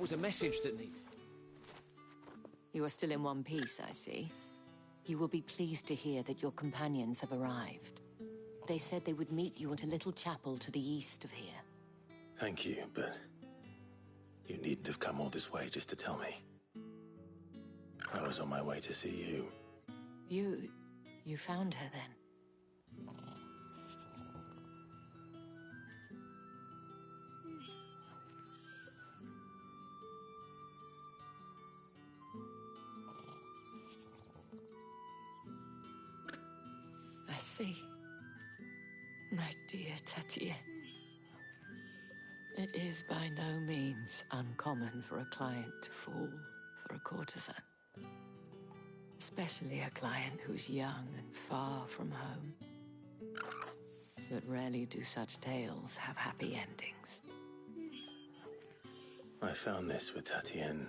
was a message that needed... You are still in one piece, I see. You will be pleased to hear that your companions have arrived. They said they would meet you at a little chapel to the east of here. Thank you, but... you needn't have come all this way just to tell me. I was on my way to see you. You found her then? I see. My dear Tatienne. It is by no means uncommon for a client to fall for a courtesan. Especially a client who's young and far from home. But rarely do such tales have happy endings. I found this with Tatienne.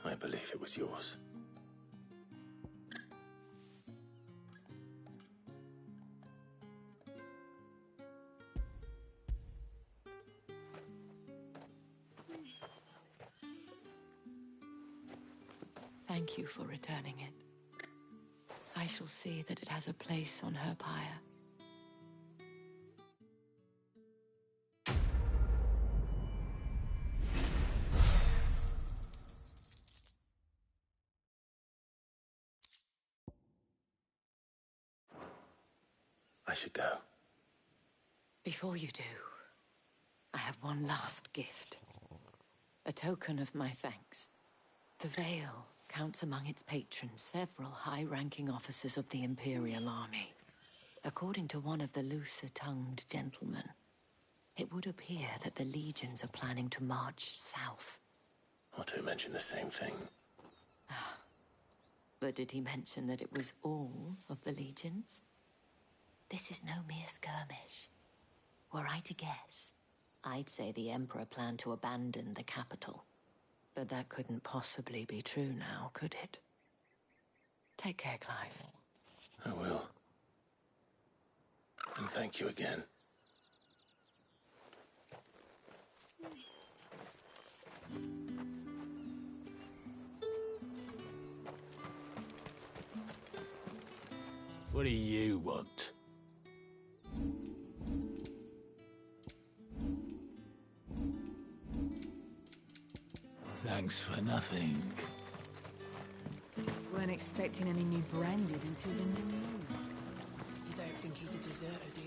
I believe it was yours. Thank you for returning it. I shall see that it has a place on her pyre. I should go. Before you do, I have one last gift. A token of my thanks. The Veil counts among its patrons several high-ranking officers of the Imperial Army. According to one of the looser-tongued gentlemen, it would appear that the legions are planning to march south. Or to mention the same thing. But did he mention that it was all of the legions? This is no mere skirmish. Were I to guess, I'd say the Emperor planned to abandon the capital. But that couldn't possibly be true now, could it? Take care, Clive. I will. And thank you again. What do you want? Thanks for nothing. Weren't expecting any new branded until the new moon. You don't think he's a deserter, do you?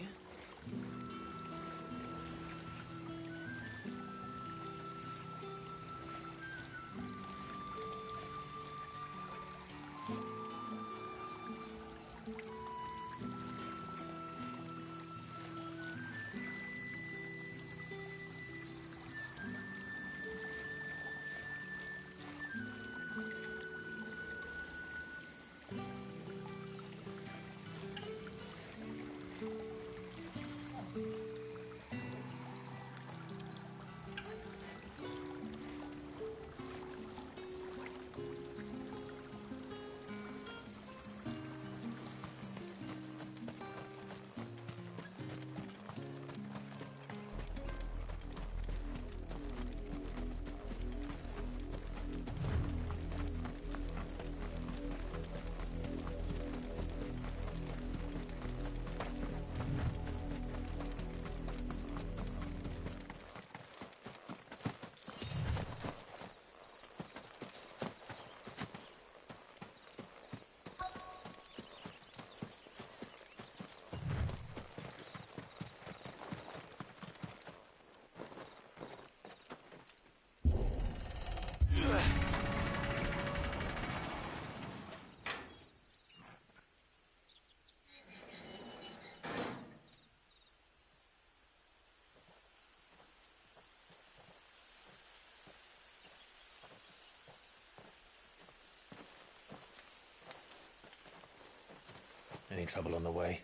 Any trouble on the way?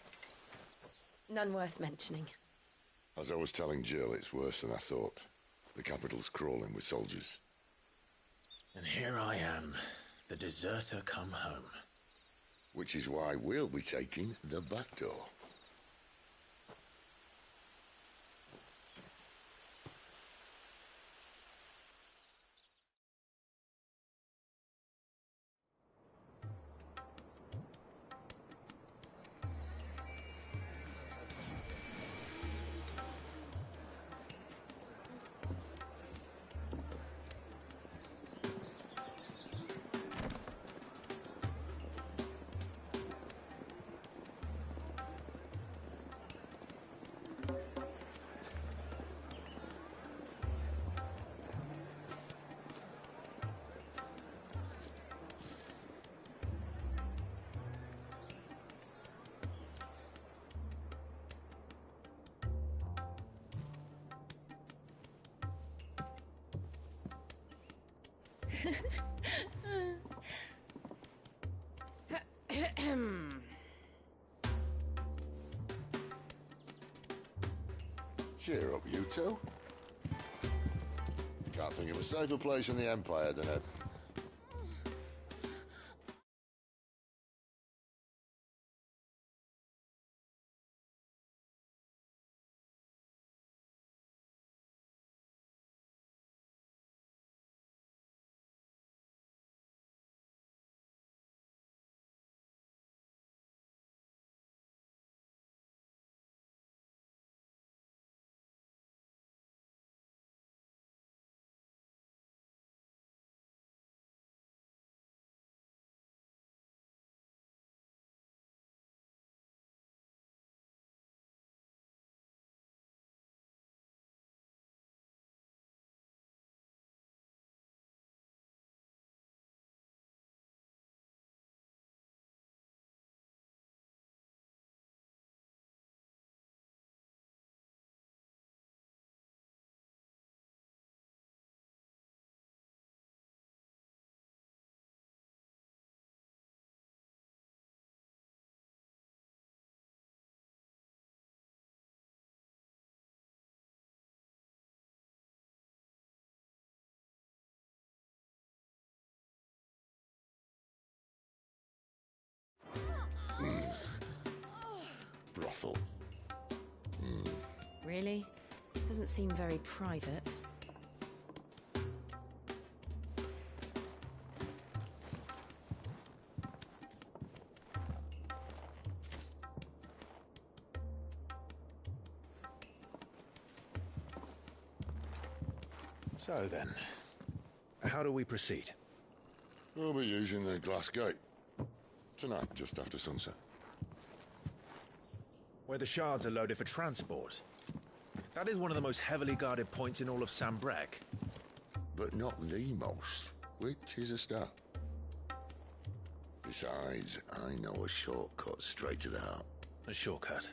None worth mentioning. As I was telling Jill, it's worse than I thought. The capital's crawling with soldiers. And here I am, the deserter come home. Which is why we'll be taking the back door. Cheer up, you two. Can't think of a safer place in the Empire than a... brothel. Really? Doesn't seem very private. So then, how do we proceed? We'll be using the glass gate. Tonight, just after sunset. Where the shards are loaded for transport. That is one of the most heavily guarded points in all of Sambrec. But not the most, which is a start. Besides, I know a shortcut straight to the heart. A shortcut.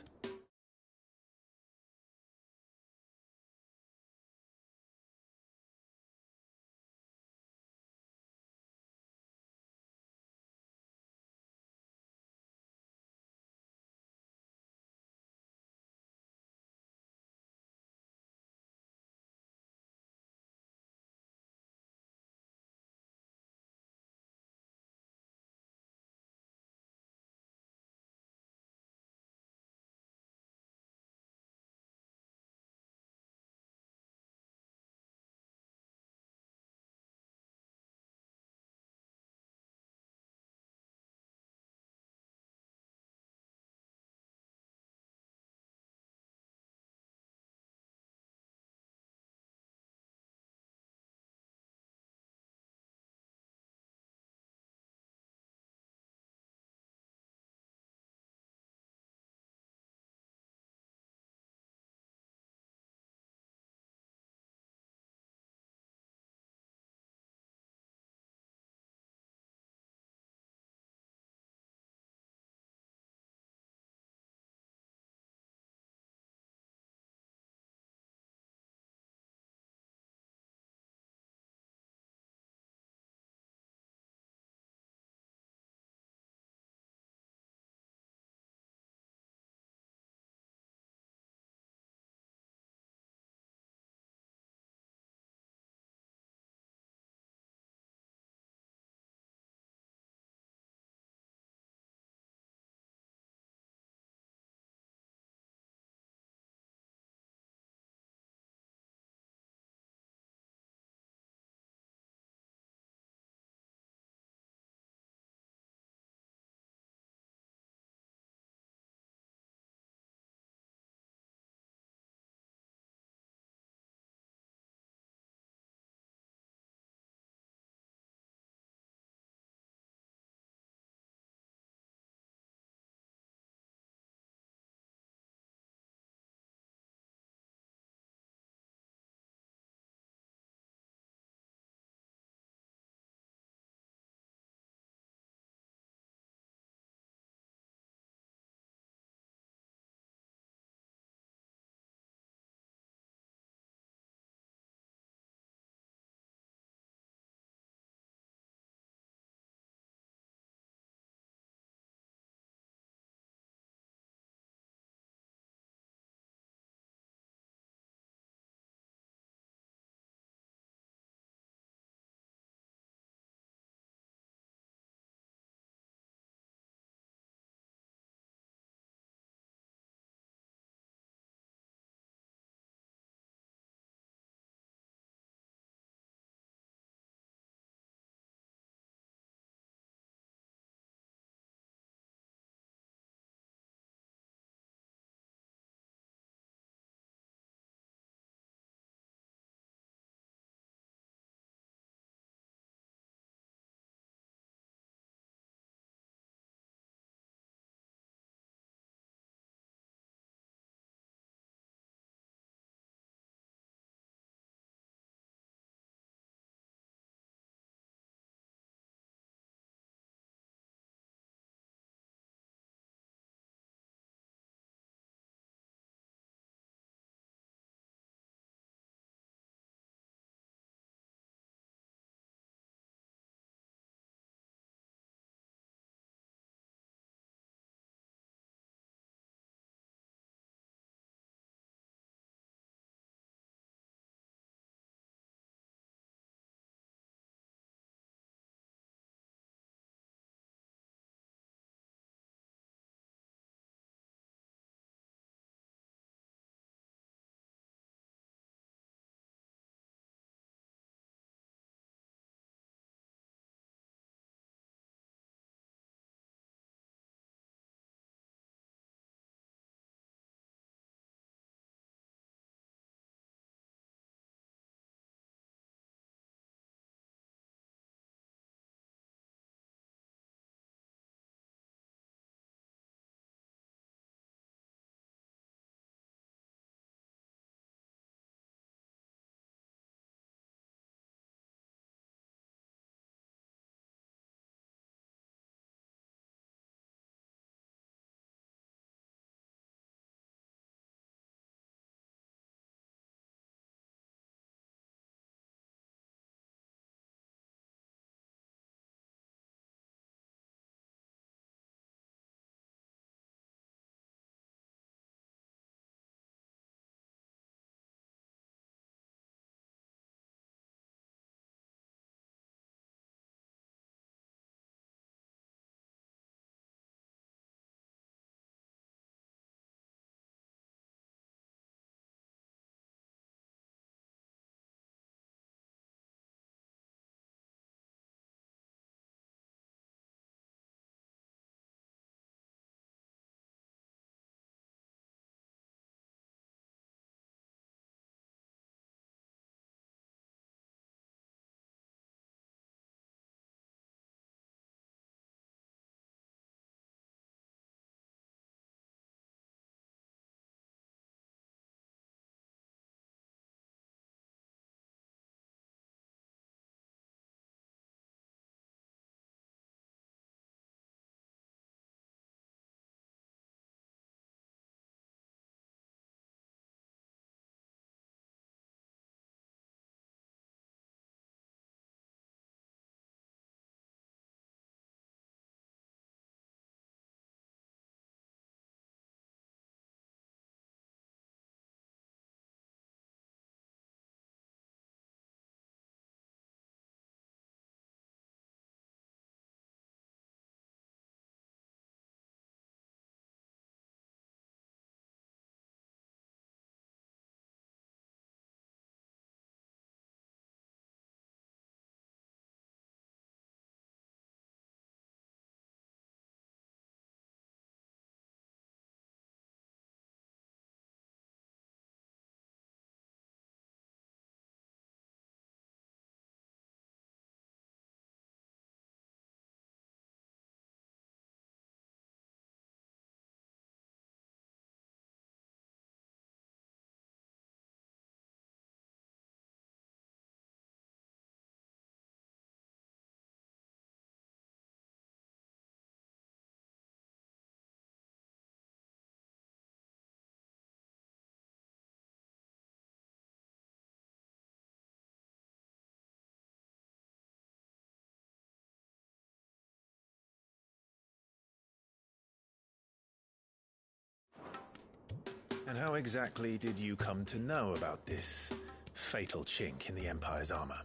And how exactly did you come to know about this fatal chink in the Empire's armor?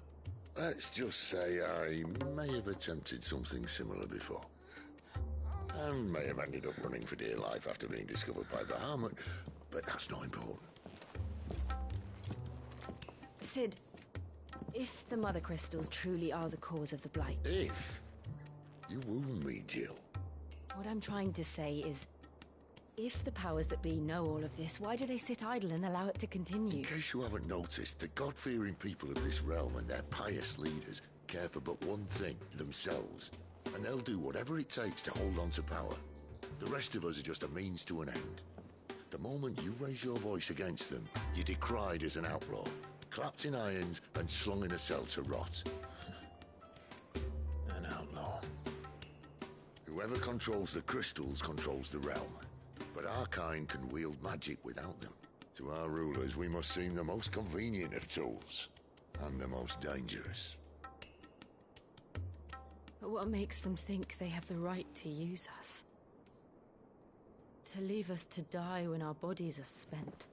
Let's just say I may have attempted something similar before. And may have ended up running for dear life after being discovered by Bahamut, but that's not important. Sid, if the Mother Crystals truly are the cause of the Blight... If? You wound me, Jill. What I'm trying to say is, if the powers that be know all of this, why do they sit idle and allow it to continue? In case you haven't noticed, the God-fearing people of this realm and their pious leaders care for but one thing, themselves. And they'll do whatever it takes to hold on to power. The rest of us are just a means to an end. The moment you raise your voice against them, you're decried as an outlaw, clapped in irons and slung in a cell to rot. An outlaw. Whoever controls the crystals controls the realm. But our kind can wield magic without them. To our rulers, we must seem the most convenient of tools. And the most dangerous. But what makes them think they have the right to use us? To leave us to die when our bodies are spent?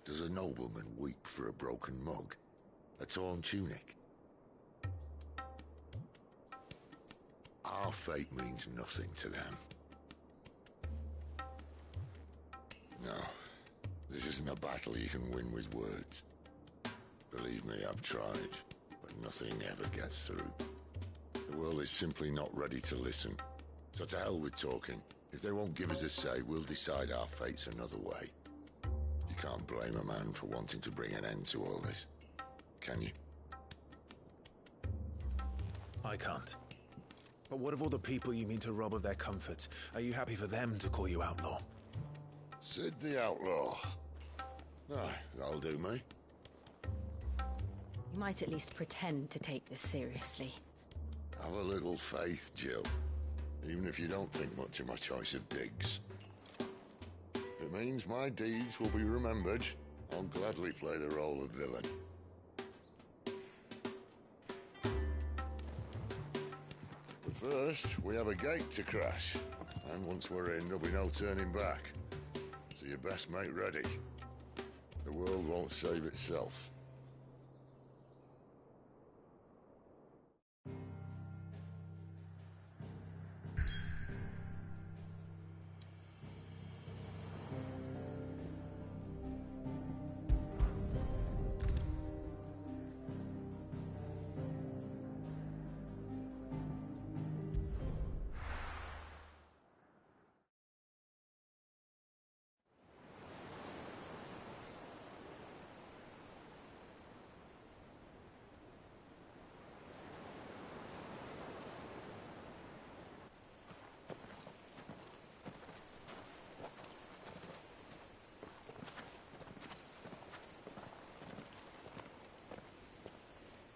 Does a nobleman weep for a broken mug? A torn tunic? Our fate means nothing to them. No, this isn't a battle you can win with words. Believe me, I've tried, but nothing ever gets through. The world is simply not ready to listen. So to hell with talking. If they won't give us a say, we'll decide our fates another way. You can't blame a man for wanting to bring an end to all this, can you? I can't. But what of all the people you mean to rob of their comforts? Are you happy for them to call you outlaw? Sid the Outlaw. Ah, that'll do me. You might at least pretend to take this seriously. Have a little faith, Jill. Even if you don't think much of my choice of digs. If it means my deeds will be remembered, I'll gladly play the role of villain. But first, we have a gate to crash. And once we're in, there'll be no turning back. So you best make ready. The world won't save itself.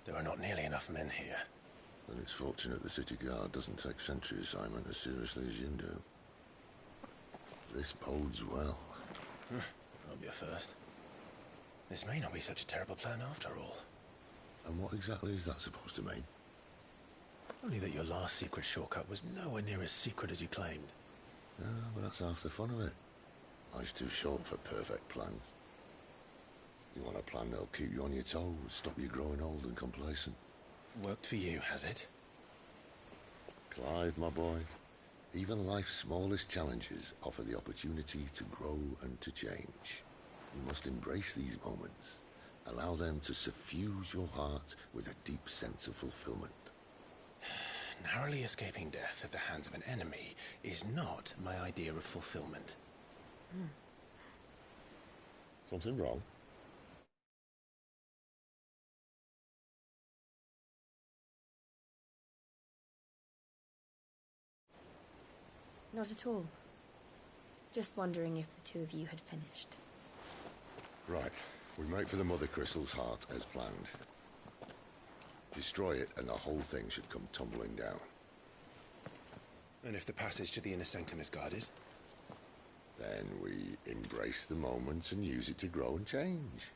There are not nearly enough men here. Then it's fortunate the city guard doesn't take sentry assignment as seriously as you do. This bodes well. Won't be a first. This may not be such a terrible plan after all. And what exactly is that supposed to mean? Only that your last secret shortcut was nowhere near as secret as you claimed. Yeah, but that's half the fun of it. Life's too short for perfect plans. You want a plan that'll keep you on your toes, stop you growing old and complacent. Worked for you, has it? Clive, my boy, even life's smallest challenges offer the opportunity to grow and to change. You must embrace these moments. Allow them to suffuse your heart with a deep sense of fulfillment. Narrowly escaping death at the hands of an enemy is not my idea of fulfillment. Something wrong? Not at all. Just wondering if the two of you had finished. Right. We make for the Mother Crystal's heart as planned. Destroy it and the whole thing should come tumbling down. And if the passage to the inner sanctum is guarded? Then we embrace the moment and use it to grow and change.